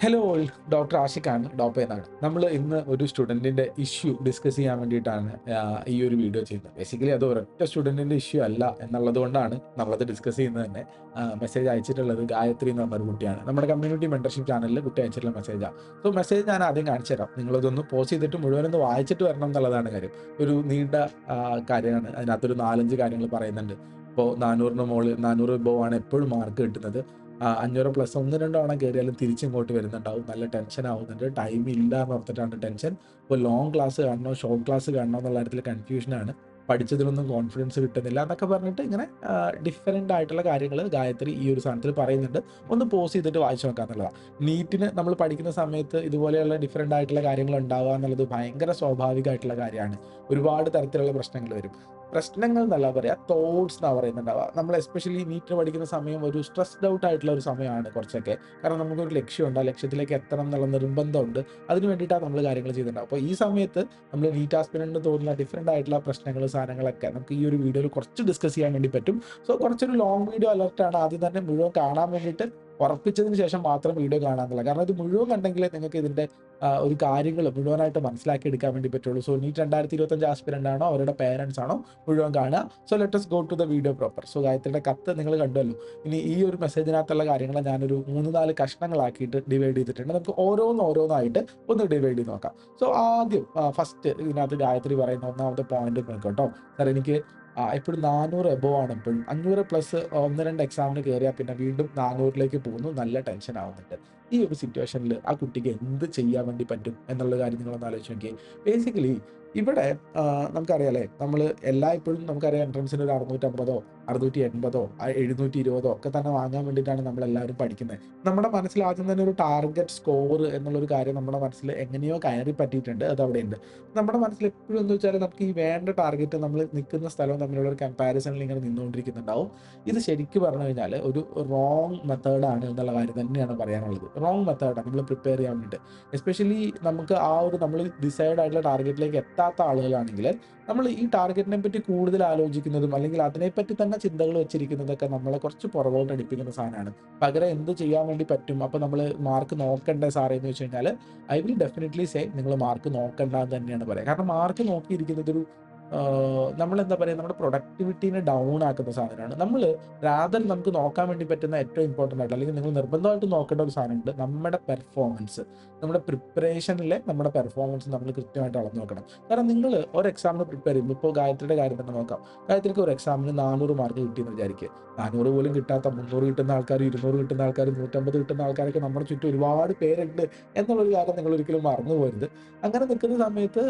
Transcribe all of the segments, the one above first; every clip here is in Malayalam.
ഹലോ ഓൾ, ഡോക്ടർ ആഷിഖാണ് ഡോപ്പ എന്നാണ്. നമ്മൾ ഇന്ന് ഒരു സ്റ്റുഡൻറ്റിൻ്റെ ഇഷ്യൂ ഡിസ്കസ് ചെയ്യാൻ വേണ്ടിയിട്ടാണ് ഈ ഒരു വീഡിയോ ചെയ്യുന്നത്. ബേസിക്കലി അത് ഒരൊറ്റ സ്റ്റുഡൻറ്റിൻ്റെ ഇഷ്യൂ അല്ല എന്നുള്ളത് കൊണ്ടാണ് നമ്മളത് ഡിസ്കസ് ചെയ്യുന്നത് തന്നെ. മെസ്സേജ് അയച്ചിട്ടുള്ളത് ഗായത്രി എന്ന് പറഞ്ഞൊരു കുട്ടിയാണ്. നമ്മുടെ കമ്മ്യൂണിറ്റി മെൻറ്റർഷിപ്പ് ചാനലിൽ കുട്ടി അയച്ചിട്ടുള്ള മെസ്സേജാണ്. സോ മെസ്സേജ് ഞാൻ ആദ്യം കാണിച്ചു തരാം. നിങ്ങളതൊന്ന് പോസ്റ്റ് ചെയ്തിട്ട് മുഴുവനൊന്ന് വായിച്ചിട്ട് വരണം എന്നുള്ളതാണ് കാര്യം. ഒരു നീണ്ട കാര്യമാണ്. അതിനകത്തൊരു 4-5 കാര്യങ്ങൾ പറയുന്നുണ്ട്. ഇപ്പോൾ 400-ന് മുകളിൽ 400 എബോവ് ആണ് എപ്പോഴും മാർക്ക് കിട്ടുന്നത്. 500 പ്ലസ് 1-2 തവണ കയറിയാലും തിരിച്ചിങ്ങോട്ട് വരുന്നുണ്ടാവും. നല്ല ടെൻഷൻ ആവുന്നുണ്ട്. ടൈം ഇല്ല എന്ന് ഓർത്തിട്ടാണ് ടെൻഷൻ. ഇപ്പോൾ ലോങ് ക്ലാസ് കാണണോ ഷോർട്ട് ക്ലാസ് കാണണോ എന്നുള്ള കാര്യത്തിൽ കൺഫ്യൂഷനാണ്. പഠിച്ചതിലൊന്നും കോൺഫിഡൻസ് കിട്ടുന്നില്ല എന്നൊക്കെ പറഞ്ഞിട്ട് ഇങ്ങനെ ഡിഫറൻ്റ് ആയിട്ടുള്ള കാര്യങ്ങൾ ഗായത്രി ഈ ഒരു സാധനത്തിൽ പറയുന്നുണ്ട്. ഒന്ന് പോസ് ചെയ്തിട്ട് വായിച്ച് നോക്കുക എന്നുള്ളതാണ്. നീറ്റിന് നമ്മൾ പഠിക്കുന്ന സമയത്ത് ഇതുപോലെയുള്ള ഡിഫറൻ്റ് ആയിട്ടുള്ള കാര്യങ്ങൾ ഉണ്ടാവുക എന്നുള്ളത് ഭയങ്കര സ്വാഭാവികമായിട്ടുള്ള കാര്യമാണ്. ഒരുപാട് തരത്തിലുള്ള പ്രശ്നങ്ങൾ വരും. പ്രശ്നങ്ങൾ എന്നല്ല പറയുക, തോട്ട്സ് എന്നാണ് പറയുന്നുണ്ടാവുക. നമ്മൾ എസ്പെഷ്യലി നീറ്റിന് പഠിക്കുന്ന സമയം ഒരു സ്ട്രെസ്ഡ് ഔട്ട് ആയിട്ടുള്ള ഒരു സമയമാണ് കുറച്ചൊക്കെ. കാരണം നമുക്കൊരു ലക്ഷ്യമുണ്ട്, ആ ലക്ഷ്യത്തിലേക്ക് എത്തണം എന്നുള്ള നിർബന്ധമുണ്ട്. അതിന് വേണ്ടിയിട്ടാണ് നമ്മൾ കാര്യങ്ങൾ ചെയ്തിട്ടുണ്ടാവും. അപ്പോൾ ഈ സമയത്ത് നമ്മൾ നീറ്റ് ആസ്പിരൻറ്റിന് തോന്നുന്ന ഡിഫറൻ്റ് ആയിട്ടുള്ള പ്രശ്നങ്ങൾ, സാധനങ്ങളൊക്കെ നമുക്ക് ഈ ഒരു വീഡിയോയിൽ കുറച്ച് ഡിസ്കസ് ചെയ്യാൻ വേണ്ടി പറ്റും. സോ കുറച്ചൊരു ലോങ് വീഡിയോ അലർട്ടാണ്. ആദ്യം തന്നെ മുഴുവൻ കാണാൻ വേണ്ടിയിട്ട് ഉറപ്പിച്ചതിന് ശേഷം മാത്രം വീഡിയോ കാണാമെന്നുള്ളത്. കാരണം ഇത് മുഴുവൻ കണ്ടെങ്കിലേ നിങ്ങൾക്ക് ഇതിൻ്റെ ഒരു കാര്യങ്ങൾ മുഴുവനായിട്ട് മനസ്സിലാക്കി എടുക്കാൻ വേണ്ടി പറ്റുള്ളൂ. സോ നീറ്റ് 2025 ആസ്പിരൻ്റ് ആണോ അവരുടെ പേരൻസ് ആണോ മുഴുവൻ കാണുക. So let us go to the video proper. So ഗായത്രിയുടെ കത്ത് നിങ്ങൾ കണ്ടുവല്ലോ. ഇനി ഈ ഒരു മെസ്സേജിനകത്തുള്ള കാര്യങ്ങൾ ഞാനൊരു 3-4 കഷ്ണങ്ങളാക്കിയിട്ട് ഡിവൈഡ് ചെയ്തിട്ടുണ്ട്. നമുക്ക് ഓരോന്നായിട്ട് ഒന്ന് ഡിവൈഡ് ചെയ്ത് നോക്കാം. സോ ആദ്യം ഫസ്റ്റ് ഇതിനകത്ത് ഗായത്രി പറയുന്ന ഒന്നാമത്തെ പോയിന്റ് നോക്കാം കേട്ടോ. സാർ എനിക്ക് എപ്പോഴും 400 എബോവ് ആണ്. എപ്പോഴും 500 പ്ലസ് 1-2 എക്സാമിന് കയറിയാൽ പിന്നെ വീണ്ടും 400ലേക്ക് പോകുന്നു. നല്ല ടെൻഷൻ ആവുന്നുണ്ട്. ഈ ഒരു സിറ്റുവേഷനിൽ ആ കുട്ടിക്ക് എന്ത് ചെയ്യാൻ വേണ്ടി പറ്റും എന്നുള്ള കാര്യം നിങ്ങളൊന്ന് ആലോചിച്ച് നോക്കിയേ. ബേസിക്കലി ഇവിടെ നമുക്കറിയാലേ, നമ്മൾ എല്ലായ്പ്പോഴും നമുക്കറിയാം എൻട്രൻസിന് ഒരു 650, 680, 720 ഒക്കെ തന്നെ വാങ്ങാൻ വേണ്ടിയിട്ടാണ് നമ്മളെല്ലാവരും പഠിക്കുന്നത്. നമ്മുടെ മനസ്സിൽ ആദ്യം തന്നെ ഒരു ടാർഗറ്റ് സ്കോർ എന്നുള്ളൊരു കാര്യം നമ്മുടെ മനസ്സിൽ എങ്ങനെയോ കയറി പറ്റിയിട്ടുണ്ട്. അത് അവിടെയുണ്ട്. നമ്മുടെ മനസ്സിൽ എപ്പോഴും എന്ന് വെച്ചാൽ നമുക്ക് ഈ വേണ്ട ടാർഗറ്റ് നമ്മൾ നിൽക്കുന്ന സ്ഥലവും തമ്മിലുള്ള ഒരു കമ്പാരിസണിൽ ഇങ്ങനെ നിന്നുകൊണ്ടിരിക്കുന്നുണ്ടാവും. ഇത് ശരിക്കും പറഞ്ഞു കഴിഞ്ഞാൽ ഒരു റോങ് മെത്തേഡാണ് എന്നുള്ള കാര്യം തന്നെയാണ് പറയാനുള്ളത്. റോങ് മെത്തേഡാണ് നമ്മൾ പ്രിപ്പയർ ചെയ്യാൻ വേണ്ടിയിട്ട്. എസ്പെഷ്യലി നമുക്ക് ആ ഒരു നമ്മൾ ഡിസൈഡ് ആയിട്ടുള്ള ടാർഗറ്റിലേക്ക് എത്താത്ത ആളുകളാണെങ്കിൽ നമ്മൾ ഈ ടാർഗറ്റിനെ പറ്റി കൂടുതൽ ആലോചിക്കുന്നതും അല്ലെങ്കിൽ അതിനെപ്പറ്റി തന്നെ ചിന്തകൾ വെച്ചിരിക്കുന്നതൊക്കെ നമ്മളെ കുറച്ച് പുറകോട്ട് അടിപ്പിക്കുന്ന സാധനമാണ്. പകരം എന്ത് ചെയ്യാൻ വേണ്ടി പറ്റും, അപ്പോൾ നമ്മൾ മാർക്ക് നോക്കണ്ടേ സാറേ എന്ന് വെച്ച് കഴിഞ്ഞാൽ ഐ വിൽ ഡെഫിനറ്റ്ലി സേ നിങ്ങൾ മാർക്ക് നോക്കണ്ട എന്ന് തന്നെയാണ് പറയുക. കാരണം മാർക്ക് നോക്കിയിരിക്കുന്നത് ഒരു നമ്മളെന്താ പറയുക, നമ്മുടെ പ്രൊഡക്ടിവിറ്റീനെ ഡൗൺ ആക്കുന്ന സാധനമാണ്. നമ്മൾ റാദർ നമുക്ക് നോക്കാൻ വേണ്ടി പറ്റുന്ന ഏറ്റവും ഇമ്പോർട്ടൻ്റ് ആയിട്ട് അല്ലെങ്കിൽ നിങ്ങൾ നിർബന്ധമായിട്ട് നോക്കേണ്ട ഒരു സാധനമുണ്ട്. നമ്മുടെ പെർഫോമൻസ്, നമ്മുടെ പ്രിപ്പറേഷനിലെ നമ്മുടെ പെർഫോമൻസ് നമ്മൾ കൃത്യമായിട്ട് അളന്ന് നോക്കണം. കാരണം നിങ്ങൾ ഒരു എക്സാമിന് പ്രിപ്പയർ ചെയ്യുമ്പോൾ, ഇപ്പോൾ ഗായത്രിയുടെ കാര്യം തന്നെ നോക്കാം. ഗായത്രിക്ക് ഒരു എക്സാമിന് 400 മാർക്ക് കിട്ടിയെന്ന് വിചാരിക്കുക. 400 പോലും കിട്ടാത്ത 300 കിട്ടുന്ന ആൾക്കാർ, 200 കിട്ടുന്ന ആൾക്കാർ, 150 കിട്ടുന്ന ആൾക്കാരൊക്കെ നമ്മുടെ ചുറ്റും ഒരുപാട് പേരുണ്ട് എന്നുള്ളൊരു കാര്യം നിങ്ങൾ ഒരിക്കലും മറന്നു പോകരുത്. അങ്ങനെ നിൽക്കുന്ന സമയത്ത്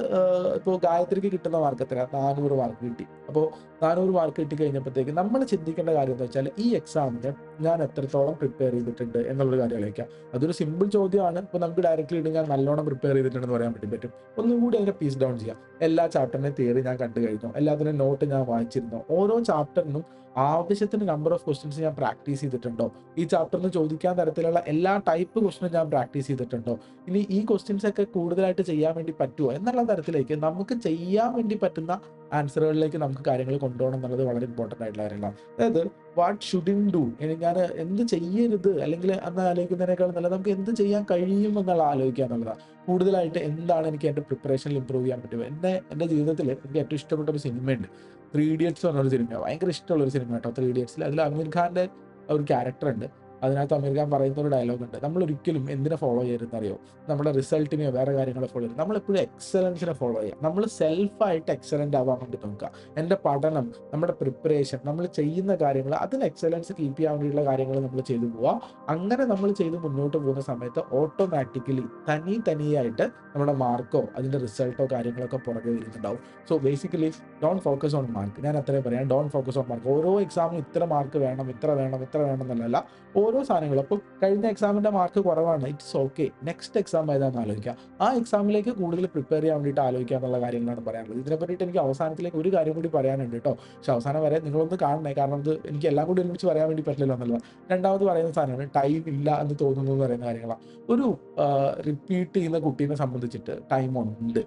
ഇപ്പോൾ ഗായത്രിക്ക് കിട്ടുന്ന മാർക്ക് എത്രയാണ്? 400 മാർക്ക് കിട്ടി. അപ്പോൾ 400 മാർക്ക് കിട്ടി കഴിഞ്ഞപ്പോഴത്തേക്ക് നമ്മൾ ചിന്തിക്കേണ്ട കാര്യം എന്താ വെച്ചാൽ, ഈ എക്സാമിന് ഞാൻ എത്രത്തോളം പ്രിപ്പയർ ചെയ്തിട്ടുണ്ട് എന്നുള്ളൊരു കാര്യം ആലോചിക്കാം. അതൊരു സിമ്പിൾ ചോദ്യമാണ്. ഇപ്പോൾ നമുക്ക് ഡയറക്റ്റ്ലി ഇടും ഞാൻ നല്ലോണം പ്രിപ്പയർ ചെയ്തിട്ടുണ്ടെന്ന് പറയാൻ വേണ്ടി പറ്റും. ഒന്നും കൂടി അതിനെ പീസ് ഡൗൺ ചെയ്യാം. എല്ലാ ചാപ്റ്ററിൻ്റെയും തിയറി ഞാൻ കണ്ടു കഴിഞ്ഞോ, എല്ലാത്തിനും നോട്ട് ഞാൻ വായിച്ചിരുന്നോ, ഓരോ ചാപ്റ്ററിനും ആവശ്യത്തിന് നമ്പർ ഓഫ് ക്വസ്റ്റ്യൻസ് ഞാൻ പ്രാക്ടീസ് ചെയ്തിട്ടുണ്ടോ, ഈ ചാപ്റ്ററിന് ചോദിക്കാൻ തരത്തിലുള്ള എല്ലാ ടൈപ്പ് ക്വസ്റ്റ്യനും ഞാൻ പ്രാക്ടീസ് ചെയ്തിട്ടുണ്ടോ, ഇനി ഈ ക്വസ്റ്റ്യൻസ് ഒക്കെ കൂടുതലായിട്ട് ചെയ്യാൻ വേണ്ടി പറ്റുമോ എന്നുള്ള തരത്തിലേക്ക് നമുക്ക് ചെയ്യാൻ വേണ്ടി പറ്റുന്ന ആൻസറുകളിലേക്ക് നമുക്ക് കാര്യങ്ങൾ കൊണ്ടുപോകണം എന്നുള്ളത് വളരെ ഇമ്പോർട്ടൻ്റ് ആയിട്ടുള്ള കാര്യങ്ങളാണ്. അതായത് വാട്ട് ഷുഡിൻ ഡു, ഇനി ഞാൻ എന്ത് ചെയ്യരുത് അല്ലെങ്കിൽ അന്ന് ആലോചിക്കുന്നതിനേക്കാൾ നല്ലത് നമുക്ക് എന്ത് ചെയ്യാൻ കഴിയും എന്നുള്ള ആലോചിക്കുക എന്നുള്ളതാണ്. കൂടുതലായിട്ട് എന്താണ് എനിക്ക് എൻ്റെ പ്രിപ്പറേഷനിൽ ഇമ്പ്രൂവ് ചെയ്യാൻ പറ്റുമോ. എൻ്റെ ജീവിതത്തിൽ എനിക്ക് ഏറ്റവും ഇഷ്ടപ്പെട്ട ഒരു സിനിമയുണ്ട്, 3 ഇഡിയറ്റ്സ് പറഞ്ഞൊരു സിനിമ. ഭയങ്കര ഇഷ്ടമുള്ളൊരു സിനിമ കേട്ടോ 3 ഇഡിയറ്റ്സിൽ. അതിൽ അമീർ ഖാൻ്റെ ഒരു ക്യാരക്ടർ ഉണ്ട്. അതിനകത്ത് അമീർ ഖാൻ പറയുന്ന ഒരു ഡയലോഗ് ഉണ്ട്, നമ്മൾ ഒരിക്കലും എന്തിനെ ഫോളോ ചെയ്യരുതെന്നറിയോ, നമ്മുടെ റിസൾട്ടിനെയോ വേറെ കാര്യങ്ങളെ ഫോളോ ചെയ്യരുത്. നമ്മളെപ്പോഴും എക്സലൻസിനെ ഫോളോ ചെയ്യുക. നമ്മൾ സെൽഫായിട്ട് എക്സലൻ്റ് ആവാൻ വേണ്ടി നോക്കുക. എൻ്റെ പഠനം, നമ്മുടെ പ്രിപ്പറേഷൻ, നമ്മൾ ചെയ്യുന്ന കാര്യങ്ങൾ, അതിന് എക്സലൻസ് കീപ്പ് ചെയ്യാൻ വേണ്ടിയിട്ടുള്ള കാര്യങ്ങൾ നമ്മൾ ചെയ്തു പോവുക. അങ്ങനെ നമ്മൾ ചെയ്ത് മുന്നോട്ട് പോകുന്ന സമയത്ത് ഓട്ടോമാറ്റിക്കലി തനിയായിട്ട് നമ്മുടെ മാർക്കോ അതിൻ്റെ റിസൾട്ടോ കാര്യങ്ങളൊക്കെ പുറകെ വരുന്നുണ്ടാവും. So basically don't focus on mark. ഞാൻ അത്രയും പറയാം, ഡോണ്ട് ഫോക്കസ് ഓൺ മാർക്ക്. ഓരോ എക്സാമിനും ഇത്ര മാർക്ക് വേണം, ഇത്ര വേണം എന്നല്ല. ഓരോ സാധനങ്ങളും. അപ്പോൾ കഴിഞ്ഞ എക്സാമിൻ്റെ മാർക്ക് കുറവാണ്, ഇറ്റ്സ് ഓക്കെ. നെക്സ്റ്റ് എക്സാം ഏതാണെന്ന് ആലോചിക്കുക. ആ എക്സാമിലേക്ക് കൂടുതൽ പ്രിപ്പയർ ചെയ്യാൻ വേണ്ടിയിട്ട് ആലോചിക്കുക എന്നുള്ള കാര്യങ്ങളാണ് പറയാനുള്ളത്. ഇതിനെ പറ്റിയിട്ട് എനിക്ക് അവസാനത്തിലേക്ക് ഒരു കാര്യം കൂടി പറയാനുണ്ട് കേട്ടോ. പക്ഷെ അവസാനം വരെ നിങ്ങളൊന്ന് കാണണേ, കാരണം ഇത് എനിക്ക് എല്ലാം കൂടി ഒരുമിച്ച് പറയാൻ വേണ്ടി പറ്റില്ലല്ലോ എന്നുള്ളത്. രണ്ടാമത് പറയുന്ന സാധനമാണ് ടൈം ഇല്ല എന്ന് തോന്നുന്നു എന്ന് പറയുന്ന കാര്യങ്ങളാണ്. ഒരു റിപ്പീറ്റ് ചെയ്യുന്ന കുട്ടീനെ സംബന്ധിച്ചിട്ട് ടൈം ഉണ്ട്.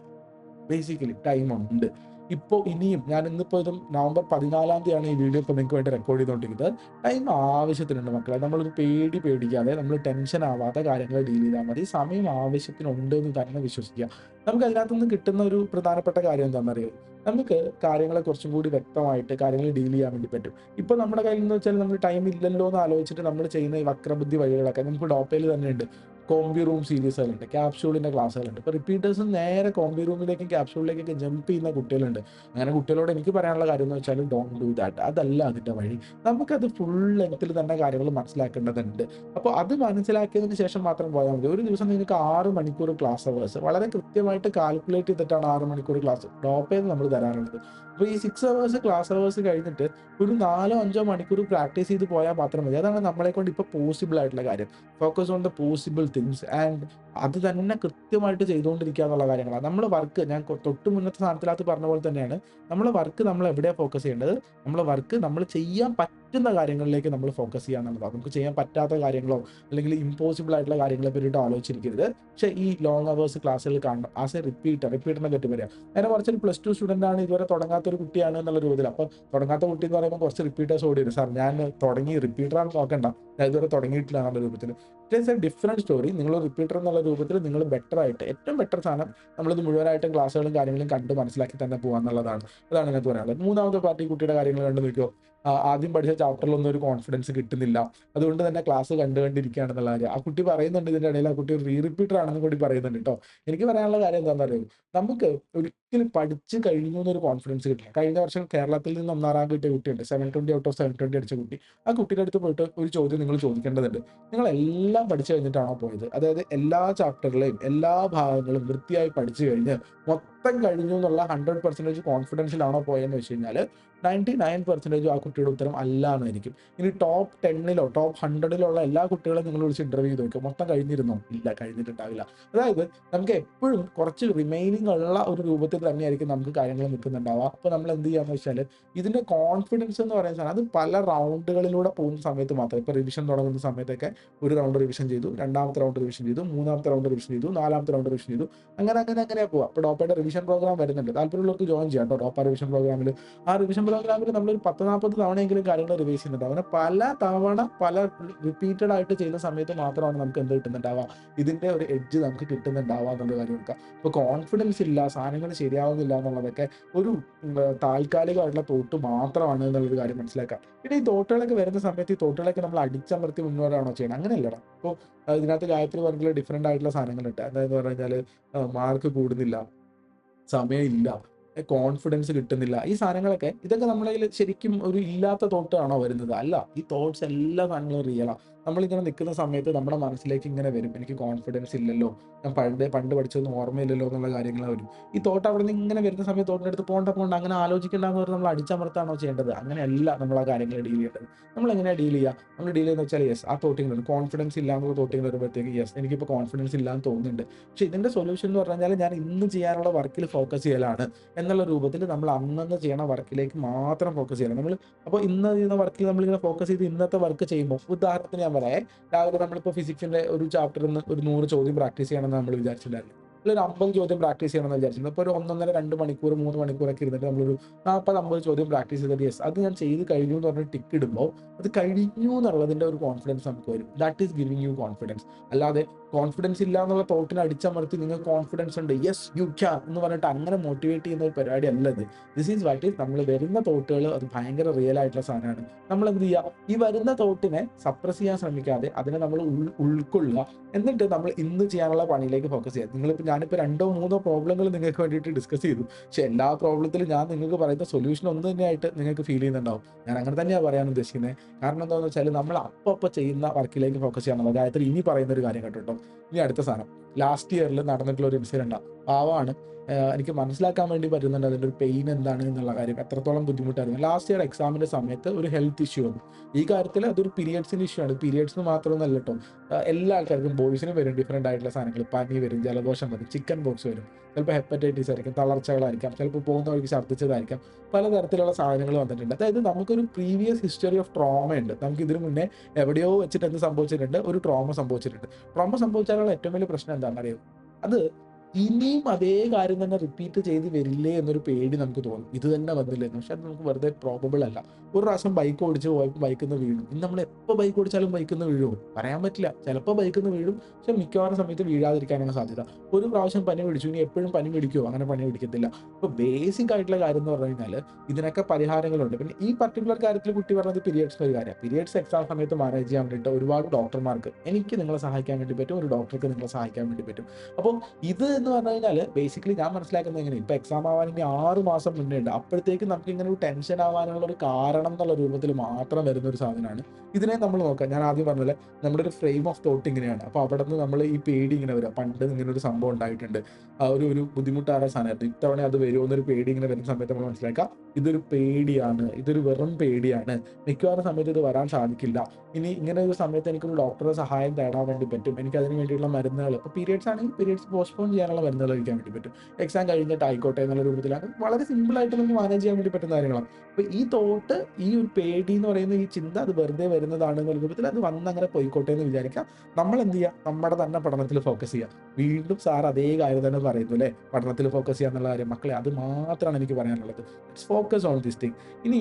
ബേസിക്കലി ടൈം ഉണ്ട്. ഇപ്പോൾ ഇനിയും ഞാൻ ഇന്നിപ്പോൾ ഇത് നവംബർ 14 തീയതിയാണ് ഈ വീഡിയോ ഇപ്പോൾ നിങ്ങൾക്ക് വേണ്ടി റെക്കോർഡ് ചെയ്തുകൊണ്ടിരിക്കുന്നത്. ടൈം ആവശ്യത്തിനുണ്ട് മക്കളെ. നമ്മളൊരു പേടിക്കാതെ, നമ്മൾ ടെൻഷൻ ആവാത്ത കാര്യങ്ങൾ ഡീൽ ചെയ്താൽ മതി. സമയം ആവശ്യത്തിനുണ്ട് എന്ന് തന്നെ വിശ്വസിക്കുക. നമുക്ക് അതിനകത്ത് നിന്ന് കിട്ടുന്ന ഒരു പ്രധാനപ്പെട്ട കാര്യം എന്താണെന്നറിയോ? നമുക്ക് കാര്യങ്ങളെ കുറച്ചും കൂടി വ്യക്തമായിട്ട് കാര്യങ്ങൾ ഡീൽ ചെയ്യാൻ വേണ്ടി പറ്റും. ഇപ്പോൾ നമ്മുടെ കയ്യിൽ നിന്ന് വെച്ചാൽ നമ്മൾ ടൈം ഇല്ലല്ലോ എന്ന് ആലോചിച്ചിട്ട് നമ്മൾ ചെയ്യുന്ന ഈ വക്രബുദ്ധി വഴികളൊക്കെ നമുക്ക് ഡോപ്പയിൽ തന്നെയുണ്ട്. കോംബി റൂം സീരീസുകളുണ്ട്, ക്യാപ്സ്യൂളിൻ്റെ ക്ലാസ്സുകളുണ്ട്. ഇപ്പോൾ റിപ്പീറ്റേഴ്സ് നേരെ കോംബി റൂമിലേക്കും ക്യാപ്സ്യൂളിലേക്കൊക്കെ ജമ്പ് ചെയ്യുന്ന കുട്ടികളുണ്ട്. അങ്ങനെ കുട്ടികളോട് എനിക്ക് പറയാനുള്ള കാര്യം എന്ന് വെച്ചാൽ ഡോണ്ട് ഡു ദാറ്റ്. അതല്ല അതിൻ്റെ വഴി. നമുക്കത് ഫുൾ ലെങ്ത്തിൽ തന്നെ കാര്യങ്ങൾ മനസ്സിലാക്കേണ്ടതുണ്ട്. അപ്പോൾ അത് മനസ്സിലാക്കിയതിന് ശേഷം മാത്രം പോയാൽ മതി. ഒരു ദിവസം നിങ്ങൾക്ക് 6 മണിക്കൂർ ക്ലാസ് അവേഴ്സ് വളരെ കൃത്യമായിട്ട് കാൽക്കുലേറ്റ് ചെയ്തിട്ടാണ് 6 മണിക്കൂർ ക്ലാസ് ഡോപ്പയിൽ നമ്മൾ തരാറുള്ളത്. അപ്പോൾ ഈ 6 അവേഴ്സ് ക്ലാസ് അവേഴ്സ് കഴിഞ്ഞിട്ട് ഒരു 4-5 മണിക്കൂർ പ്രാക്ടീസ് ചെയ്ത് പോയാൽ മാത്രം മതി. അതാണ് നമ്മളെ കൊണ്ട് ഇപ്പോൾ പോസിബിൾ ആയിട്ടുള്ള കാര്യം. Focus on the possible things and അത് തന്നെ കൃത്യമായിട്ട് ചെയ്തുകൊണ്ടിരിക്കുക എന്നുള്ള കാര്യങ്ങളാണ്. നമ്മൾ വർക്ക് ഞാൻ തൊട്ട് മുന്നത്തെ സ്ഥാനത്തിനകത്ത് പറഞ്ഞ പോലെ തന്നെയാണ്. നമ്മളെ വർക്ക് നമ്മൾ എവിടെയാണ് ഫോക്കസ് ചെയ്യേണ്ടത്? നമ്മളെ വർക്ക് നമ്മൾ ചെയ്യാൻ പറ്റുന്ന കാര്യങ്ങളിലേക്ക് നമ്മൾ ഫോക്കസ് ചെയ്യുക എന്നുള്ളതാണ്. നമുക്ക് ചെയ്യാൻ പറ്റാത്ത കാര്യങ്ങളോ അല്ലെങ്കിൽ ഇമ്പോസിബിൾ ആയിട്ടുള്ള കാര്യങ്ങളെ പറ്റിയിട്ട് ആലോചിച്ചിരിക്കരുത്. പക്ഷേ ഈ ലോങ് അവേഴ്സ് ക്ലാസ്സുകൾ കാണണം. ആസ് എ റിപ്പീറ്റിനെ പറ്റി പറയാം. നേരെ മറിച്ച് ഒരു പ്ലസ് 2 സ്റ്റുഡൻ്റ് ആണ്, ഇതുവരെ തുടങ്ങാത്ത ഒരു കുട്ടിയാണ് എന്നുള്ള രൂപത്തിൽ. അപ്പോൾ തുടങ്ങാത്ത കുട്ടി എന്ന് പറയുമ്പോൾ കുറച്ച് റിപ്പീറ്റേഴ്സ് ഓടി വരും. സാർ ഞാൻ തുടങ്ങി, റിപ്പീറ്ററാണ് നോക്കണ്ട, ഞാൻ ഇതുവരെ തുടങ്ങിയിട്ടില്ല എന്നുള്ള രൂപത്തിൽ. It is A different story. നിങ്ങൾ റിപ്പീറ്റർ എന്നുള്ള രൂപത്തിൽ നിങ്ങൾ ബെറ്റർ ആയിട്ട്, ഏറ്റവും ബെറ്റർ സാധനം നമ്മളിത് മുഴുവനായിട്ടും ക്ലാസ്സുകളും കാര്യങ്ങളും കണ്ട് മനസ്സിലാക്കി തന്നെ പോകുക എന്നുള്ളതാണ്. അതാണ് ഇതിനകത്ത് പറയാനുള്ളത്. മൂന്നാമത്തെ പാർട്ടി കുട്ടിയുടെ കാര്യങ്ങൾ കണ്ട് നോക്കിയോ. ആദ്യം പഠിച്ച ചാപ്റ്ററിലൊന്നും ഒരു കോൺഫിഡൻസ് കിട്ടുന്നില്ല, അതുകൊണ്ട് തന്നെ ക്ലാസ് കണ്ടുകൊണ്ടിരിക്കുകയാണെന്നുള്ള കാര്യം ആ കുട്ടി പറയുന്നുണ്ട്. ഇതിൻ്റെ ഇടയിൽ ആ കുട്ടി ഒരു റിപ്പീറ്റർ ആണെന്ന് കൂടി പറയുന്നുണ്ട് കേട്ടോ. എനിക്ക് പറയാനുള്ള കാര്യം എന്താണെന്ന് അറിയുമോ? നമുക്ക് ഒരിക്കലും പഠിച്ച് കഴിഞ്ഞു എന്നൊരു കോൺഫിഡൻസ് കിട്ടില്ല. കഴിഞ്ഞ വർഷം കേരളത്തിൽ നിന്ന് 1ാം റാങ്ക് കിട്ടിയ കുട്ടിയുണ്ട്, 720 ഔട്ട് ഓഫ് 720 അടിച്ച കുട്ടി. ആ കുട്ടിയുടെ അടുത്ത് പോയിട്ട് ഒരു ചോദ്യം നിങ്ങൾ ചോദിക്കേണ്ടതുണ്ട്. നിങ്ങൾ എല്ലാം പഠിച്ചു കഴിഞ്ഞിട്ടാണോ പോയത്? അതായത് എല്ലാ ചാപ്റ്ററിലെയും എല്ലാ ഭാഗങ്ങളും വൃത്തിയായി പഠിച്ചു കഴിഞ്ഞ് മൊത്തം കഴിഞ്ഞു എന്നുള്ള 100% കോൺഫിഡൻസിലാണോ പോയെന്ന് വെച്ച് കഴിഞ്ഞാൽ 99% ആ കുട്ടിയുടെ ഉത്തരം അല്ല എന്നായിരിക്കും. ഇനി ടോപ്പ് 10 ടോപ്പ് 100 എല്ലാ കുട്ടികളെയും നിങ്ങൾ വിളിച്ച് ഇന്റർവ്യൂ ചെയ്ത് നോക്കുക. മൊത്തം കഴിഞ്ഞിരുന്നോ? ഇല്ല, കഴിഞ്ഞിട്ടുണ്ടാവില്ല. അതായത് നമുക്ക് എപ്പോഴും കുറച്ച് റിമൈനിങ് ഉള്ള ഒരു രൂപത്തിൽ തന്നെയായിരിക്കും നമുക്ക് കാര്യങ്ങൾ നിൽക്കുന്നുണ്ടാവുക. അപ്പോൾ നമ്മൾ എന്ത് ചെയ്യാന്ന് വെച്ചാൽ ഇതിന്റെ കോൺഫിഡൻസ് എന്ന് പറയുന്ന സാധനം അത് പല റൗണ്ടുകളിലൂടെ പോകുന്ന സമയത്ത് മാത്രം. ഇപ്പോൾ റിവിഷൻ തുടങ്ങുന്ന സമയത്തൊക്കെ ഒരു റൗണ്ട് റിവിഷൻ ചെയ്തു, രണ്ടാമത്തെ റൗണ്ട് റിവിഷൻ ചെയ്തു, മൂന്നാമത്തെ റൗണ്ട് റിവിഷൻ ചെയ്തു, നാലാമത്തെ റൗണ്ട് റിവിഷൻ ചെയ്തു, അങ്ങനെ പോവാം. ഇപ്പോൾ ഡോപ്പയുടെ റിവിഷൻ പ്രോഗ്രാം വരുന്നുണ്ട്. താല്പര്യമുള്ളവർക്ക് ജോയിൻ ചെയ്യാം കേട്ടോ. ഡോപ്പ റിവിഷൻ പ്രോഗ്രാമിൽ ആ റിവിഷൻ പ്രോഗ്രാമിൽ നമ്മളൊരു 10-40 തവണയെങ്കിലും കാര്യങ്ങൾ റിവൈസ് ചെയ്യുന്നുണ്ട്. അങ്ങനെ പല തവണ റിപ്പീറ്റഡ് ആയിട്ട് ചെയ്യുന്ന സമയത്ത് മാത്രമാണ് നമുക്ക് എന്ത് കിട്ടുന്നുണ്ടാവുക, ഇതിന്റെ ഒരു എഡ്ജ് നമുക്ക് കിട്ടുന്നുണ്ടാവുക എന്നുള്ള കാര്യം നോക്കുക. ഇപ്പോൾ കോൺഫിഡൻസ് ഇല്ല, സാധനങ്ങൾ ശരിയാവുന്നില്ല എന്നുള്ളതൊക്കെ ഒരു താൽക്കാലികമായിട്ടുള്ള തോട്ട് മാത്രമാണ് എന്നുള്ളൊരു കാര്യം മനസ്സിലാക്കുക. പിന്നെ ഈ തോട്ടുകളൊക്കെ വരുന്ന സമയത്ത് ഈ തോട്ടുകളൊക്കെ നമ്മൾ അടിച്ചമർത്തി മുന്നോട്ടാണോ ചെയ്യണം? അങ്ങനെയല്ലടാ. ഇപ്പോൾ ഇതിനകത്ത് ഗായത്രി പറഞ്ഞിട്ടുള്ള ഡിഫറെൻ്റ് ആയിട്ടുള്ള സാധനങ്ങളുണ്ട്. അതായത് പറഞ്ഞു കഴിഞ്ഞാൽ മാർക്ക് കൂടുന്നില്ല, സമയമില്ല, കോൺഫിഡൻസ് കിട്ടുന്നില്ല. ഈ സാധനങ്ങളൊക്കെ ഇതൊക്കെ നമ്മളതിൽ ശരിക്കും ഒരു ഇല്ലാത്ത തോട്ടാണോ വരുന്നത്? അല്ല. ഈ തോട്ട്സ് എല്ലാ സാധനങ്ങളും റിയലാ. നമ്മളിങ്ങനെ നിൽക്കുന്ന സമയത്ത് നമ്മുടെ മനസ്സിലേക്ക് ഇങ്ങനെ വരും, എനിക്ക് കോൺഫിഡൻസ് ഇല്ലല്ലോ, ഞാൻ പണ്ട് പഠിച്ചതൊന്നും ഓർമ്മയില്ലല്ലോ എന്നുള്ള കാര്യങ്ങൾ വരും. ഈ തോട്ട് അവിടെ നിന്ന് ഇങ്ങനെ വരുന്ന സമയത്ത് തോട്ടിൻ്റെ അടുത്ത് പോകണ്ട അങ്ങനെ ആലോചിക്കേണ്ടെന്ന് പറഞ്ഞ് നമ്മൾ അടിച്ചമർത്താണോ ചെയ്യേണ്ടത്? അങ്ങനെയല്ല നമ്മൾ ആ കാര്യങ്ങൾ ഡീൽ ചെയ്യേണ്ടത്. നമ്മൾ എങ്ങനെയാണ് ഡീൽ ചെയ്യുക? നമ്മൾ ഡീൽ ചെയ്യുന്നത് വെച്ചാൽ യെസ്, ആ തോട്ടിങ്ങൾ വരും. കോൺഫിഡൻസ് ഇല്ല എന്നുള്ള തോട്ടിങ്ങൾ വരുമ്പോഴത്തേക്ക് യെസ്, എനിക്കിപ്പോൾ കോൺഫിഡൻസ് ഇല്ലാന്ന് തോന്നുന്നുണ്ട്. പക്ഷേ ഇതിൻ്റെ സൊല്യൂഷൻ എന്ന് പറഞ്ഞാൽ ഞാൻ ഇന്ന് ചെയ്യാനുള്ള വർക്കിൽ ഫോക്കസ് ചെയ്യലാണ് എന്നുള്ള രൂപത്തിൽ നമ്മൾ അന്നന്ന് ചെയ്യണ വർക്കിലേക്ക് മാത്രം ഫോക്കസ് ചെയ്യണം. നമ്മൾ അപ്പോൾ ഇന്ന് ചെയ്യുന്ന വർക്കിൽ നമ്മളിങ്ങനെ ഫോക്കസ് ചെയ്ത് ഇന്നത്തെ വർക്ക് ചെയ്യുമ്പോൾ, ഉദാഹരണത്തിന് ഞാൻ പറയാം, രാവിലെ നമ്മളിപ്പോൾ ഫിസിക്സിന്റെ ഒരു ചാപ്റ്ററിൽ നിന്ന് ഒരു 100 ചോദ്യം പ്രാക്ടീസ് ചെയ്യണമെന്ന് നമ്മൾ വിചാരിച്ചിട്ടുണ്ടായിരുന്നു. ഒരു 50 ചോദ്യം പ്രാക്ടീസ് ചെയ്യണമെന്ന് വിചാരിച്ചിട്ടുണ്ട്. ഇപ്പോൾ ഒരു 1-1.5-2 മണിക്കൂർ 3 മണിക്കൂറൊക്കെ ഇരുന്നിട്ട് നമ്മളൊരു 40-50 ചോദ്യം പ്രാക്ടീസ് ചെയ്തിട്ട് യെസ്, അത് ഞാൻ ചെയ്ത് കഴിഞ്ഞു എന്ന് പറഞ്ഞ് ടിക്ക് ഇടുമ്പോൾ അത് കഴിഞ്ഞു എന്നുള്ളതിൻ്റെ ഒരു കോൺഫിഡൻസ് നമുക്ക് വരും. That is giving U confidence. അല്ലാതെ കോൺഫിഡൻസ് ഇല്ല എന്നുള്ള തോട്ടിനെ അടിച്ചമർത്തി നിങ്ങൾക്ക് കോൺഫിഡൻസ് ഉണ്ട്, യെസ് യു ക്യാൻ എന്ന് പറഞ്ഞിട്ട് അങ്ങനെ മോട്ടിവേറ്റ് ചെയ്യുന്ന ഒരു പരിപാടി അല്ലത്. ദിസ് ഈസ് വാട്ട് ഈസ് നമ്മൾ വരുന്ന തോട്ടുകൾ അത് ഭയങ്കര റിയൽ ആയിട്ടുള്ള സാധനമാണ്. നമ്മൾ എന്ത് ചെയ്യുക? ഈ വരുന്ന തോട്ടിനെ സപ്രസ് ചെയ്യാൻ ശ്രമിക്കാതെ അതിനെ നമ്മൾ ഉൾക്കൊള്ളുക. എന്നിട്ട് നമ്മൾ ഇന്ന് ചെയ്യാനുള്ള പണിയിലേക്ക് ഫോക്കസ് ചെയ്യുക. ഞാനിപ്പോൾ 2-3 പ്രോബ്ലങ്ങൾ നിങ്ങൾക്ക് വേണ്ടിയിട്ട് ഡിസ്കസ് ചെയ്തു. പക്ഷേ എല്ലാ പ്രോബ്ലത്തിലും ഞാൻ നിങ്ങൾക്ക് പറയുന്ന സൊല്യൂഷൻ ഒന്ന് തന്നെയായിട്ട് നിങ്ങൾക്ക് ഫീൽ ചെയ്യുന്നുണ്ടാവും. ഞാൻ അങ്ങനെ തന്നെയാണ് പറയാൻ ഉദ്ദേശിക്കുന്നത്. കാരണം എന്താണെന്ന് വെച്ചാൽ നമ്മൾ അപ്പോൾ ചെയ്യുന്ന വർക്കിലേക്ക് ഫോക്കസ് ചെയ്യണം. ഗായത്രി ഇനി പറയുന്ന ഒരു കാര്യം കേട്ടോ. ഇനി അടുത്ത സാധനം, ലാസ്റ്റ് ഇയറിൽ നടന്നിട്ടുള്ള ഒരു ഇൻസിഡൻ്റ് പാവമാണ്. എനിക്ക് മനസ്സിലാക്കാൻ വേണ്ടി പറ്റുന്നുണ്ട് അതിൻ്റെ ഒരു പെയിൻ എന്താണ് എന്നുള്ള കാര്യം, എത്രത്തോളം ബുദ്ധിമുട്ടായിരുന്നു. ലാസ്റ്റ് ഇയർ എക്സാമിൻ്റെ സമയത്ത് ഒരു ഹെൽത്ത് ഇഷ്യൂ വന്നു. ഈ കാര്യത്തിൽ അതൊരു പീരിയഡ്സിൻ്റെ ഇഷ്യൂ ആണ്. പീരിയഡ്സിന് മാത്രമൊന്നുമല്ല കേട്ടോ, എല്ലാ ആൾക്കാർക്കും ബോയ്സിനും വരും ഡിഫറെൻ്റ് ആയിട്ടുള്ള സാധനങ്ങൾ. പനി വരും, ജലദോഷം വരും, ചിക്കൻ ബോക്സ് വരും, ചിലപ്പോൾ ഹെപ്പറ്റൈറ്റിസ് ആയിരിക്കും, തളർച്ചകളായിരിക്കാം, ചിലപ്പോൾ പോകുന്ന വഴിക്ക് ഛർദ്ദിച്ചതായിരിക്കാം, പലതരത്തിലുള്ള സാധനങ്ങൾ വന്നിട്ടുണ്ട്. അതായത് നമുക്കൊരു പ്രീവിയസ് ഹിസ്റ്ററി ഓഫ് ട്രോമ ഉണ്ട്. നമുക്ക് ഇതിനു മുന്നേ എവിടെയോ വെച്ചിട്ട് എന്ത് സംഭവിച്ചിട്ടുണ്ട്? ഒരു ട്രോമ സംഭവിച്ചിട്ടുണ്ട്. ട്രോമ സംഭവിച്ചാലുള്ള ഏറ്റവും വലിയ പ്രശ്നം എന്താണെന്ന് അറിയാം? അത് ഇനിയും അതേ കാര്യം തന്നെ റിപ്പീറ്റ് ചെയ്ത് വരില്ലേ എന്നൊരു പേടി നമുക്ക് തോന്നും. ഇത് തന്നെ വന്നില്ലേ എന്ന്. പക്ഷെ അത് നമുക്ക് വെറുതെ പ്രോബബിൾ അല്ല. ഒരു പ്രാവശ്യം ബൈക്ക് ഓടിച്ച് പോയപ്പോൾ ബൈക്കിൽ നിന്ന് വീണു. ഇനി നമ്മൾ എപ്പോൾ ബൈക്ക് ഓടിച്ചാലും ബൈക്കിൽ നിന്ന് വീഴുമോ? പറയാൻ പറ്റില്ല. ചിലപ്പോൾ ബൈക്കിൽ നിന്ന് വീഴും. പക്ഷെ മിക്കവാറും സമയത്ത് വീഴാതിരിക്കാനാണ് സാധ്യത. ഒരു പ്രാവശ്യം പനി പിടിച്ചു, ഇനി എപ്പോഴും പനി പിടിക്കുമോ? അങ്ങനെ പനി പിടിക്കത്തില്ല. അപ്പോൾ ബേസിക് ആയിട്ടുള്ള കാര്യം എന്ന് പറഞ്ഞു കഴിഞ്ഞാൽ ഇതിനൊക്കെ പരിഹാരങ്ങളുണ്ട്. പിന്നെ ഈ പർട്ടിക്കുലർ കാര്യത്തിൽ കുട്ടി പറഞ്ഞത് പീരിയഡ്സിൻ്റെ ഒരു കാര്യമാണ്. പീരിയഡ്സ് എക്സാം സമയത്ത് മാനേജ് ചെയ്യാൻ വേണ്ടിയിട്ട് ഒരുപാട് ഡോക്ടർമാർക്ക് എനിക്ക് നിങ്ങളെ സഹായിക്കാൻ വേണ്ടി പറ്റും, ഒരു ഡോക്ടർക്ക് നിങ്ങളെ സഹായിക്കാൻ വേണ്ടി പറ്റും. അപ്പോൾ ഇത് എന്ന് പറഞ്ഞു കഴിഞ്ഞാൽ ബേസിക്കലി ഞാൻ മനസ്സിലാക്കുന്നത് എങ്ങനെ, ഇപ്പൊ എക്സാം ആവാൻ ഇനി 6 മാസം മുന്നേ ഉണ്ട്. അപ്പോഴത്തേക്ക് നമുക്ക് ഇങ്ങനെ ഒരു ടെൻഷൻ ആവാനുള്ള ഒരു കാരണം എന്നുള്ള രൂപത്തിൽ മാത്രം വരുന്ന ഒരു സാധനമാണ്. ഇതിനെ നമ്മൾ നോക്കാം. ഞാൻ ആദ്യം പറഞ്ഞ നമ്മുടെ ഒരു ഫ്രെയിം ഓഫ് തോട്ട് ഇങ്ങനെയാണ്. അപ്പോൾ അവിടെ നിന്ന് നമ്മൾ ഈ പേടി ഇങ്ങനെ വരിക. പണ്ട് ഇങ്ങനെ ഒരു സംഭവം ഉണ്ടായിട്ടുണ്ട്, ഒരു ബുദ്ധിമുട്ടായ സാധനമായിരുന്നു. ഇത്തവണ അത് വരുമോ എന്നൊരു പേടി ഇങ്ങനെ വരുന്ന സമയത്ത് നമ്മൾ മനസ്സിലാക്കാം ഇതൊരു പേടിയാണ്, ഇതൊരു വെറും പേടിയാണ്, മിക്കവാറും സമയത്ത് ഇത് വരാൻ സാധിക്കില്ല. ഇനി ഇങ്ങനെ ഒരു സമയത്ത് എനിക്കൊരു ഡോക്ടറുടെ സഹായം തേടാൻ വേണ്ടി പറ്റും. എനിക്ക് അതിന് വേണ്ടിയിട്ടുള്ള മരുന്നുകൾ, ഇപ്പോൾ പീരിയഡ്സ് ആണെങ്കിൽ പീരിയഡ്സ് പോസ്റ്റ്പോൺ ചെയ്യാനുള്ള മരുന്നുകൾ കഴിക്കാൻ വേണ്ടി പറ്റും. എക്സാം കഴിഞ്ഞിട്ട് ആയിക്കോട്ടെ എന്നുള്ള രൂപത്തിലാണ് വളരെ സിമ്പിളായിട്ട് നമുക്ക് മാനേജ് ചെയ്യാൻ വേണ്ടി പറ്റുന്ന കാര്യങ്ങളാണ്. അപ്പോൾ ഈ തോട്ട്, ഈ ഒരു പേടി എന്ന് പറയുന്ന ഈ ചിന്ത അത് വെറുതെ വരുന്നതാണ് എന്നുള്ള രൂപത്തിൽ അത് വന്നങ്ങനെ പോയിക്കോട്ടെ എന്ന് വിചാരിക്കാം. നമ്മൾ എന്ത് ചെയ്യുക, നമ്മുടെ തന്നെ പഠനത്തിൽ ഫോക്കസ് ചെയ്യുക. വീണ്ടും സാർ അതേ കാര്യം തന്നെ പറയുന്നു അല്ലേ, പഠനത്തിൽ ഫോക്കസ് ചെയ്യുക എന്നുള്ള കാര്യം. മക്കളെ, അത് മാത്രമാണ് എനിക്ക് പറയാനുള്ളത്. It's focus on this thing. ഇനി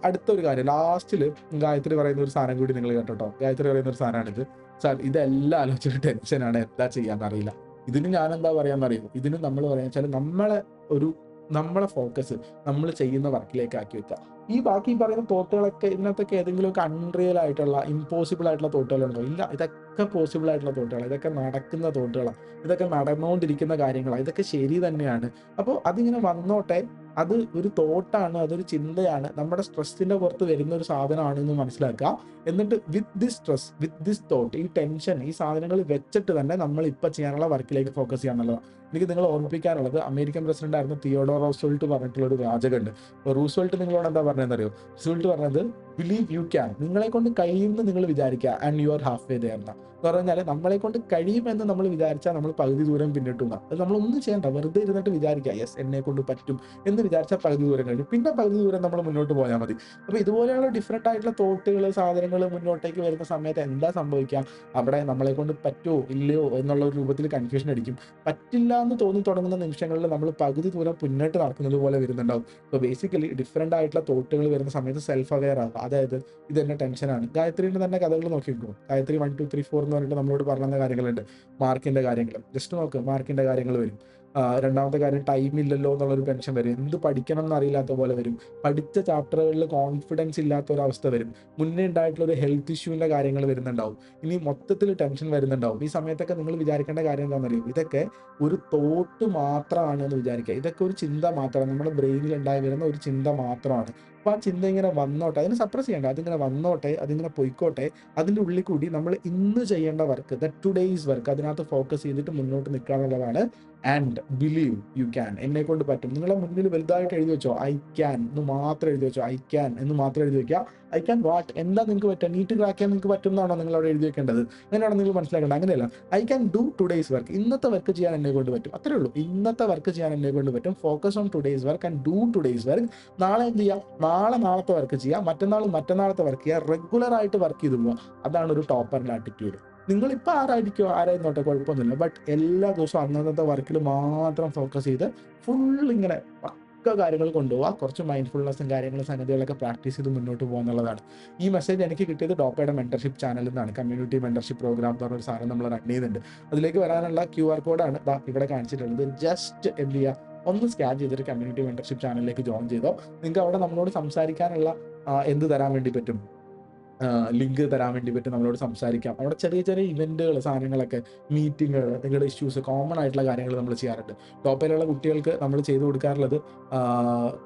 അടുത്തൊരു കാര്യം, ലാസ്റ്റിൽ ഗായത്രി പറയുന്ന ഒരു സാധനം കൂടി നിങ്ങൾ കേട്ടോ. ഗായത്രി പറയുന്ന ഒരു സാധനമാണിത്. സാർ, ഇതെല്ലാം ആലോചിച്ചിട്ട് ടെൻഷനാണ്, എന്താ ചെയ്യാന്നറിയില്ല. ഇതിന് ഞാൻ എന്താ പറയാന്നറിയോ, ഇതിന് നമ്മൾ പറയാന്ന് വെച്ചാൽ നമ്മളെ ഫോക്കസ് നമ്മൾ ചെയ്യുന്ന വർക്കിലേക്ക് ആക്കി വെക്കുക. ഈ ബാക്കി പറയുന്ന തോട്ടുകളൊക്കെ ഇതിനകത്തൊക്കെ ഏതെങ്കിലുമൊക്കെ അൺറിയൽ ആയിട്ടുള്ള, ഇമ്പോസിബിൾ ആയിട്ടുള്ള തോട്ടുകളുണ്ടോ? ഇല്ല. ഇതൊക്കെ പോസിബിൾ ആയിട്ടുള്ള തോട്ടുകളാണ്, ഇതൊക്കെ നടക്കുന്ന തോട്ടുകളാണ്, ഇതൊക്കെ നടന്നുകൊണ്ടിരിക്കുന്ന കാര്യങ്ങളാണ്, ഇതൊക്കെ ശരി തന്നെയാണ്. അപ്പോൾ അതിങ്ങനെ വന്നോട്ടെ. അത് ഒരു തോട്ടാണ്, അതൊരു ചിന്തയാണ്, നമ്മുടെ സ്ട്രെസ്സിന്റെ പുറത്ത് വരുന്ന ഒരു സാധനമാണെന്ന് മനസ്സിലാക്കുക. എന്നിട്ട് with this stress, with this thought, ഈ ടെൻഷൻ, ഈ സാധനങ്ങൾ വെച്ചിട്ട് തന്നെ നമ്മൾ ഇപ്പം ചെയ്യാനുള്ള വർക്കിലേക്ക് ഫോക്കസ് ചെയ്യുക എന്നുള്ളതാണ്. എനിക്ക് നിങ്ങളെ ഓർമ്മിപ്പിക്കാനുള്ളത്, അമേരിക്കൻ പ്രസിഡന്റ് ആയിരുന്ന തിയോഡോർ റൂസ്വെൽറ്റ് പറഞ്ഞിട്ടുള്ള ഒരു വാചകമുണ്ട്. അപ്പോൾ റൂസ്വെൽറ്റ് നിങ്ങളോട് എന്താ പറഞ്ഞതെന്നറിയോ? റൂസ്വെൽറ്റ് പറഞ്ഞത്, ബിലീവ് യു ക്യാൻ, നിങ്ങളെ കൊണ്ട് കഴിയുമെന്ന് നിങ്ങൾ വിചാരിക്കുക, and you are half way there. എന്ന് പറഞ്ഞാൽ നമ്മളെ കൊണ്ട് കഴിയുമെന്ന് നമ്മൾ വിചാരിച്ചാൽ നമ്മൾ പകുതി ദൂരം പിന്നിട്ടുക. അത് നമ്മളൊന്നും ചെയ്യണ്ട, വെറുതെ ഇരുന്നിട്ട് വിചാരിക്കുക, യെസ് എന്നെ കൊണ്ട് പറ്റും എന്ന് വിചാരിച്ചാൽ പകുതി ദൂരം കഴിഞ്ഞു, പിന്നെ പകുതി ദൂരം നമ്മൾ മുന്നോട്ട് പോയാൽ മതി. അപ്പോൾ ഇതുപോലെയുള്ള ഡിഫറെൻ്റ് ആയിട്ടുള്ള തോട്ടുകൾ, സാധനങ്ങൾ മുന്നോട്ടേക്ക് വരുന്ന സമയത്ത് എന്താ സംഭവിക്കുക, അവിടെ നമ്മളെ കൊണ്ട് പറ്റുമോ ഇല്ലയോ എന്നുള്ള ഒരു രൂപത്തിൽ കൺഫ്യൂഷൻ അടിക്കും. പറ്റില്ല എന്ന് തോന്നി തുടങ്ങുന്ന നിമിഷങ്ങളിൽ നമ്മൾ പകുതി ദൂരം മുന്നോട്ട് നടക്കുന്നത് പോലെ വരുന്നുണ്ടാവും. അപ്പോൾ ബേസിക്കലി ഡിഫറെൻ്റ് ആയിട്ടുള്ള തോട്ടുകൾ വരുന്ന സമയത്ത് സെൽഫ് അവെയർ ആകുക. അതായത് ഇതെന്നെ ടെൻഷനാണ്. ഗായത്രിയുടെ തന്നെ കഥകൾ നോക്കിക്കോ. ഗായത്രി 1 2 3 4 എന്ന് പറഞ്ഞിട്ട് നമ്മളോട് പറഞ്ഞ കാര്യങ്ങളുണ്ട്. മാർക്കിന്റെ കാര്യങ്ങൾ ജസ്റ്റ് നോക്ക്, മാർക്കിന്റെ കാര്യങ്ങൾ വരും. രണ്ടാമത്തെ കാര്യം, ടൈം ഇല്ലല്ലോ എന്നുള്ളൊരു ടെൻഷൻ വരും. എന്ത് പഠിക്കണം എന്നറിയില്ലാത്ത പോലെ വരും. പഠിച്ച ചാപ്റ്ററുകളിൽ കോൺഫിഡൻസ് ഇല്ലാത്ത ഒരവസ്ഥ വരും. മുന്നേ ഉണ്ടായിട്ടുള്ള ഒരു ഹെൽത്ത് ഇഷ്യൂവിൻ്റെ കാര്യങ്ങൾ വരുന്നുണ്ടാവും. ഇനി മൊത്തത്തിൽ ടെൻഷൻ വരുന്നുണ്ടാവും. ഈ സമയത്തൊക്കെ നിങ്ങൾ വിചാരിക്കേണ്ട കാര്യം എന്താണെന്നറിയും, ഇതൊക്കെ ഒരു തോട്ട് മാത്രമാണ് എന്ന് വിചാരിക്കുക. ഇതൊക്കെ ഒരു ചിന്ത മാത്രമാണ്, നമ്മുടെ ബ്രെയിനിൽ ഉണ്ടായി വരുന്ന ഒരു ചിന്ത മാത്രമാണ്. അപ്പോൾ ആ ചിന്ത ഇങ്ങനെ വന്നോട്ടെ, അതിനെ സപ്രസ് ചെയ്യേണ്ട, അതിങ്ങനെ വന്നോട്ടെ, അതിങ്ങനെ പൊയ്ക്കോട്ടെ. അതിൻ്റെ ഉള്ളിൽ കൂടി നമ്മൾ ഇന്ന് ചെയ്യേണ്ട വർക്ക്, ദ ടുഡേയ്സ് വർക്ക്, അതിനകത്ത് ഫോക്കസ് ചെയ്തിട്ട് മുന്നോട്ട് നിൽക്കുക എന്നുള്ളതാണ്. ആൻഡ് ബിലീവ് യു ക്യാൻ, എന്നെ കൊണ്ട് പറ്റും. നിങ്ങളെ മുന്നിൽ വലുതായിട്ട് എഴുതി വെച്ചോ, ഐ ക്യാൻ എന്ന് മാത്രം എഴുതി വെച്ചോ. ഐ ക്യാൻ എന്ന് മാത്രം എഴുതി വെക്കുക. ഐ ക്യാൻ വാട്ട്, എന്താ നിങ്ങൾക്ക് പറ്റുക? നീറ്റ് ക്രാക്ക് ചെയ്യാൻ നിങ്ങൾക്ക് പറ്റുന്നതാണോ നിങ്ങൾ അവിടെ എഴുതി വെക്കേണ്ടത്? അങ്ങനെയാണോ നിങ്ങൾ മനസ്സിലാക്കേണ്ടത്? അങ്ങനെയല്ല. I can do today's work, ഇന്നത്തെ വർക്ക് ചെയ്യാൻ എന്നെ കൊണ്ട് പറ്റും. അത്രേ ഉള്ളൂ. ഇന്നത്തെ വർക്ക് ചെയ്യാൻ എന്നെ കൊണ്ട് പറ്റും. Focus on today's work and do today's work. നാളെ എന്ത് ചെയ്യാം? നാളത്തെ വർക്ക് ചെയ്യാം. മറ്റന്നാളത്തെ വർക്ക് ചെയ്യുക. റെഗുലർ ആയിട്ട് വർക്ക് ചെയ്തു പോവുക. അതാണ് ഒരു ടോപ്പറിന്റെ ആറ്റിറ്റ്യൂഡ്. നിങ്ങളിപ്പോൾ ആരായിരുന്നോട്ടെ, കുഴപ്പമൊന്നുമില്ല. ബട്ട് എല്ലാ ദിവസവും അന്നത്തെ വർക്കിൽ മാത്രം ഫോക്കസ് ചെയ്ത് ഫുൾ ഇങ്ങനെ പക്ക കാര്യങ്ങൾ കൊണ്ടുപോകുക. കുറച്ച് മൈൻഡ്ഫുൾനെസ്സും കാര്യങ്ങളും സംഗതികളൊക്കെ പ്രാക്ടീസ് ചെയ്ത് മുന്നോട്ട് പോകുക എന്നുള്ളതാണ്. ഈ മെസ്സേജ് എനിക്ക് കിട്ടിയത് ഡോപ്പയുടെ മെന്റർഷിപ്പ് ചാനലിൽ നിന്നാണ്. കമ്മ്യൂണിറ്റി മെന്റർഷിപ്പ് പ്രോഗ്രാം എന്ന് പറഞ്ഞൊരു സാധനം നമ്മൾ റൺ ചെയ്യുന്നുണ്ട്. അതിലേക്ക് വരാനുള്ള QR കോഡാണ് ഇവിടെ കാണിച്ചിട്ടുള്ളത്. ജസ്റ്റ് എന്ത് ചെയ്യുക, ഒന്ന് സ്കാൻ ചെയ്തിട്ട് കമ്മ്യൂണിറ്റി മെന്റർഷിപ്പ് ചാനലിലേക്ക് ജോയിൻ ചെയ്തോ. നിങ്ങൾക്ക് അവിടെ നമ്മളോട് സംസാരിക്കാനുള്ള എന്ത് തരാൻ വേണ്ടി പറ്റും, ലിങ്ക് തരാൻ വേണ്ടി പറ്റും, നമ്മളോട് സംസാരിക്കാം. അവിടെ ചെറിയ ചെറിയ ഇവന്റുകൾ, സാധനങ്ങളൊക്കെ, മീറ്റിങ്ങുകൾ, നിങ്ങളുടെ ഇഷ്യൂസ്, കോമൺ ആയിട്ടുള്ള കാര്യങ്ങൾ നമ്മൾ ചെയ്യാറുണ്ട്. ടോപ്പിലുള്ള കുട്ടികൾക്ക് നമ്മൾ ചെയ്തു കൊടുക്കാറുള്ളത്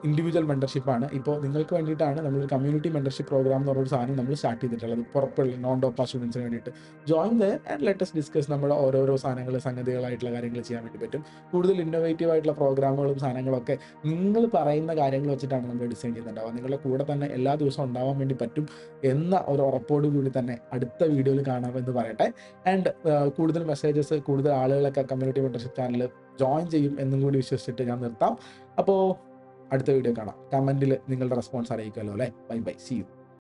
ഇൻഡിവിജ്വൽ മെന്റർഷിപ്പാണ്. ഇപ്പോൾ നിങ്ങൾക്ക് വേണ്ടിയിട്ടാണ് നമ്മളൊരു കമ്മ്യൂണിറ്റി മെന്റർഷിപ്പ് പ്രോഗ്രാം എന്ന് പറഞ്ഞൊരു സാധനം നമ്മൾ സ്റ്റാർട്ട് ചെയ്തിട്ടുള്ളത്. പുറത്തുള്ള നോൺ ടോപ്പ് സ്റ്റുഡൻസിന് വേണ്ടിയിട്ട് join there and let us discuss. നമ്മുടെ ഓരോരോ സാധനങ്ങൾ, സംഗതികളായിട്ടുള്ള കാര്യങ്ങൾ ചെയ്യാൻ വേണ്ടി പറ്റും. കൂടുതൽ ഇന്നോവേറ്റീവ് ആയിട്ടുള്ള പ്രോഗ്രാമുകളും സാധനങ്ങളൊക്കെ നിങ്ങൾ പറയുന്ന കാര്യങ്ങൾ വെച്ചിട്ടാണ് നമ്മൾ ഡിസൈൻ ചെയ്യുന്നുണ്ടാവുക. നിങ്ങളുടെ കൂടെ തന്നെ എല്ലാ ദിവസവും ഉണ്ടാവാൻ വേണ്ടി പറ്റും എന്ന ഒരു ഉറപ്പോട് കൂടി തന്നെ അടുത്ത വീഡിയോയിൽ കാണാമെന്ന് പറയട്ടെ. ആൻഡ് കൂടുതൽ മെസ്സേജസ്, കൂടുതൽ ആളുകളൊക്കെ കമ്മ്യൂണിറ്റി മെന്റർഷിപ്പ് ചാനൽ ജോയിൻ ചെയ്യും എന്നും കൂടി വിശ്വസിച്ചിട്ട് ഞാൻ നിർത്താം. അപ്പോൾ അടുത്ത വീഡിയോ കാണാം. കമൻറ്റിൽ നിങ്ങളുടെ റെസ്പോൺസ് അറിയിക്കുമല്ലോ അല്ലേ. Bye bye, see U.